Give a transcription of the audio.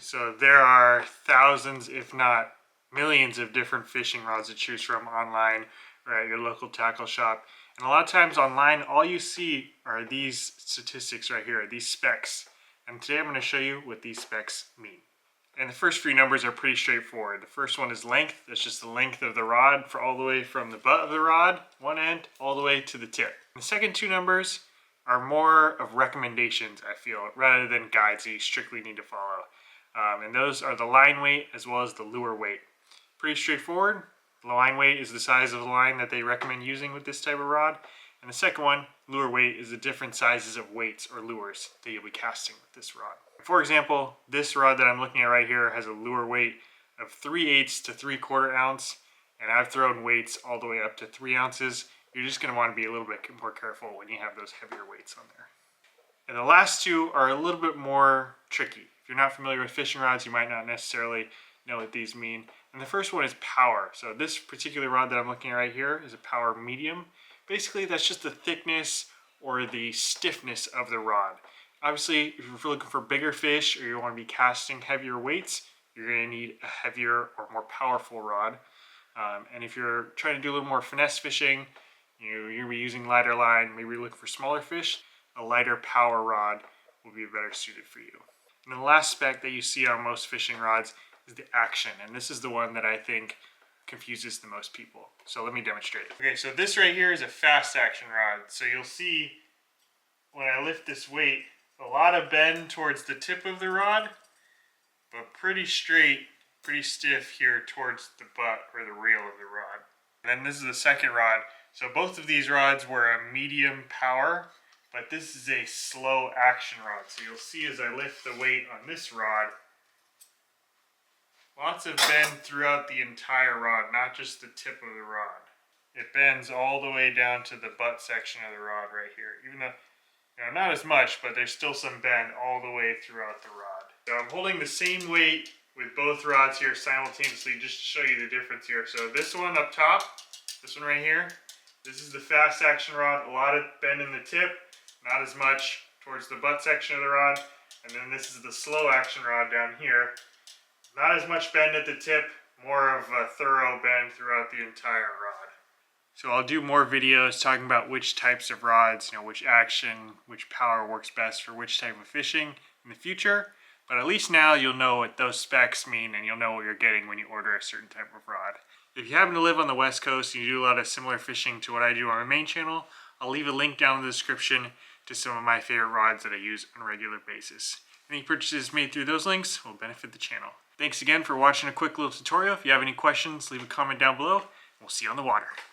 So there are thousands, if not millions, of different fishing rods to choose from online or at your local tackle shop. And a lot of times online, all you see are these statistics right here, these specs. And today I'm going to show you what these specs mean. And the first few numbers are pretty straightforward. The first one is length. That's just the length of the rod for all the way from the butt of the rod, one end, all the way to the tip. And the second two numbers are more of recommendations, I feel, rather than guides that you strictly need to follow. And those are the line weight as well as the lure weight. Pretty straightforward. The line weight is the size of the line that they recommend using with this type of rod. And the second one, lure weight, is the different sizes of weights or lures that you'll be casting with this rod. For example, this rod that I'm looking at right here has a lure weight of 3/8 to 3/4 ounce, and I've thrown weights all the way up to 3 ounces. You're just going to want to be a little bit more careful when you have those heavier weights on there. And the last two are a little bit more tricky. If you're not familiar with fishing rods, you might not necessarily know what these mean. And the first one is power. So this particular rod that I'm looking at right here is a power medium. Basically, that's just the thickness or the stiffness of the rod. Obviously, if you're looking for bigger fish or you want to be casting heavier weights, you're going to need a heavier or more powerful rod. And if you're trying to do a little more finesse fishing, you're going to be using lighter line, maybe you're looking for smaller fish, a lighter power rod will be better suited for you. And the last spec that you see on most fishing rods is the action, and this is the one that I think confuses the most people. So let me demonstrate it. Okay, so this right here is a fast action rod. So you'll see when I lift this weight, a lot of bend towards the tip of the rod, but pretty straight, pretty stiff here towards the butt or the reel of the rod. And then this is the second rod. So both of these rods were a medium power, but this is a slow action rod. So you'll see as I lift the weight on this rod, lots of bend throughout the entire rod, not just the tip of the rod. It bends all the way down to the butt section of the rod right here. Even though, not as much, but there's still some bend all the way throughout the rod. So I'm holding the same weight with both rods here simultaneously just to show you the difference here. So this one up top, this one right here, this is the fast action rod. A lot of bend in the tip, not as much towards the butt section of the rod. And then this is the slow action rod down here. Not as much bend at the tip, more of a thorough bend throughout the entire rod. So I'll do more videos talking about which types of rods, which action, which power works best for which type of fishing in the future. But at least now you'll know what those specs mean and you'll know what you're getting when you order a certain type of rod. If you happen to live on the West Coast and you do a lot of similar fishing to what I do on my main channel, I'll leave a link down in the description to some of my favorite rods that I use on a regular basis. Any purchases made through those links will benefit the channel. Thanks again for watching a quick little tutorial. If you have any questions, leave a comment down below. We'll see you on the water.